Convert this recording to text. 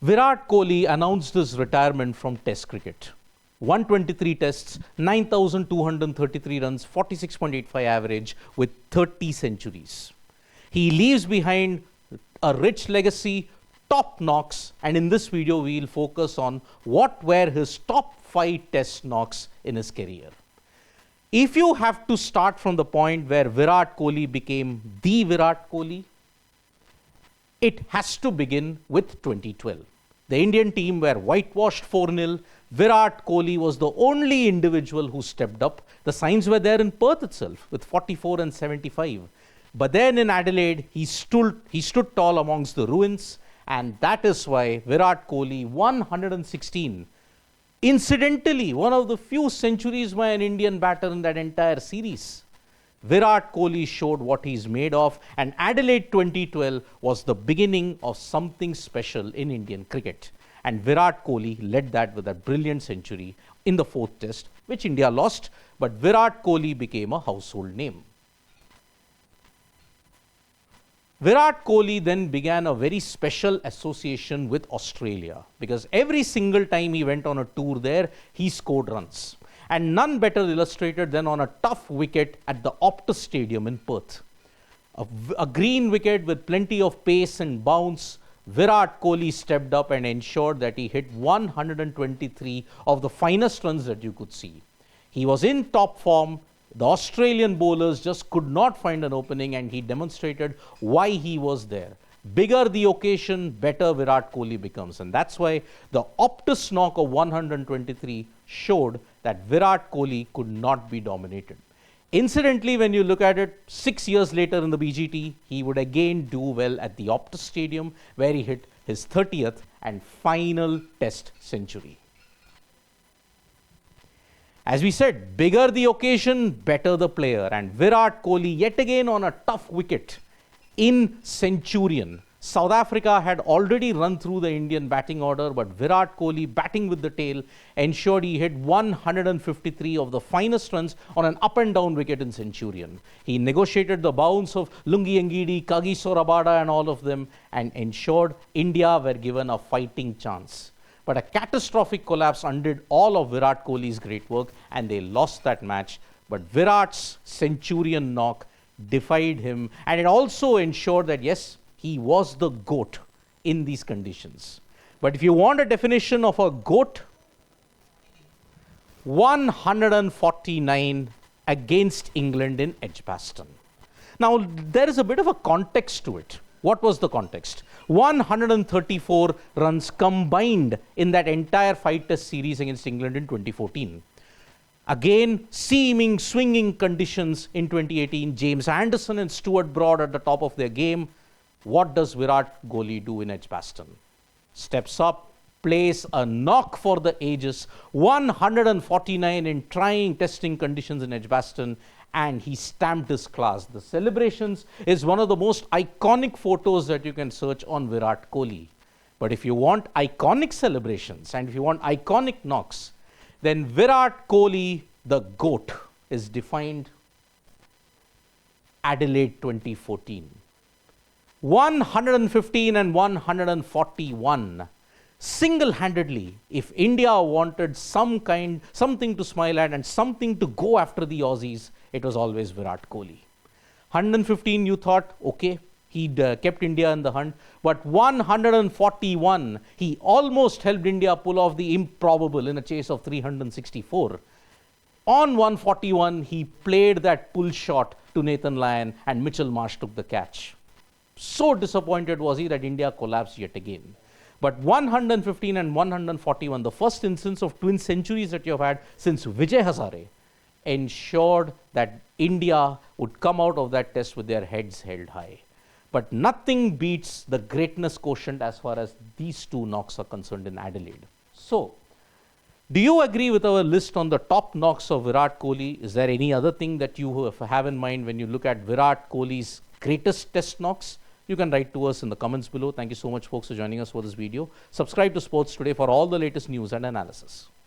Virat Kohli announced his retirement from Test cricket. 123 tests, 9,233 runs, 46.85 average with 30 centuries. He leaves behind a rich legacy, top knocks, and in this video we will focus on what were his top 5 test knocks in his career. If you have to start from the point where Virat Kohli became the Virat Kohli, it has to begin with 2012. The Indian team were whitewashed 4-0. Virat Kohli was the only individual who stepped up. The signs were there in Perth itself with 44 and 75. But then in Adelaide, he stood tall amongst the ruins, and that is why Virat Kohli 116. Incidentally, one of the few centuries by an Indian batter in that entire series. Virat Kohli showed what he's made of, and Adelaide 2012 was the beginning of something special in Indian cricket. And Virat Kohli led that with a brilliant century in the 4th test, which India lost, but Virat Kohli became a household name. Virat Kohli then began a very special association with Australia, because every single time he went on a tour there, he scored runs. And none better illustrated than on a tough wicket at the Optus Stadium in Perth. A green wicket with plenty of pace and bounce. Virat Kohli stepped up and ensured that he hit 123 of the finest runs that you could see. He was in top form. The Australian bowlers just could not find an opening, and he demonstrated why he was there. Bigger the occasion, better Virat Kohli becomes. And that's why the Optus knock of 123 showed that Virat Kohli could not be dominated. Incidentally, when you look at it, 6 years later in the BGT, he would again do well at the Optus Stadium, where he hit his 30th and final test century. As we said, bigger the occasion, better the player. And Virat Kohli yet again on a tough wicket in Centurion. South Africa had already run through the Indian batting order, but Virat Kohli, batting with the tail, ensured he hit 153 of the finest runs on an up and down wicket in Centurion. He negotiated the bounce of Lungi Ngidi, Kagiso Rabada and all of them, and ensured India were given a fighting chance. But a catastrophic collapse undid all of Virat Kohli's great work, and they lost that match. But Virat's Centurion knock defied him, and it also ensured that, yes, he was the GOAT in these conditions. But if you want a definition of a GOAT, 149 against England in Edgbaston. Now, there is a bit of a context to it. What was the context? 134 runs combined in that entire 5-test series against England in 2014. Again, seeming swinging conditions in 2018. James Anderson and Stuart Broad at the top of their game. What does Virat Kohli do in Edgbaston? Steps up, plays a knock for the ages, 149 in trying testing conditions in Edgbaston, and he stamped his class. The celebrations is one of the most iconic photos that you can search on Virat Kohli. But if you want iconic celebrations and if you want iconic knocks, then Virat Kohli, the GOAT, is defined Adelaide 2014. 115 and 141. Single-handedly, if India wanted something to smile at and something to go after the Aussies, it was always Virat Kohli. 115, you thought, okay, he kept India in the hunt. But 141, he almost helped India pull off the improbable in a chase of 364. On 141, he played that pull shot to Nathan Lyon, and Mitchell Marsh took the catch. So disappointed was he that India collapsed yet again. But 115 and 141, the first instance of twin centuries that you have had since Vijay Hazare, ensured that India would come out of that test with their heads held high. But nothing beats the greatness quotient as far as these two knocks are concerned in Adelaide. So, do you agree with our list on the top knocks of Virat Kohli? Is there any other thing that you have in mind when you look at Virat Kohli's greatest test knocks? You can write to us in the comments below. Thank you so much, folks, for joining us for this video. Subscribe to Sports Today for all the latest news and analysis.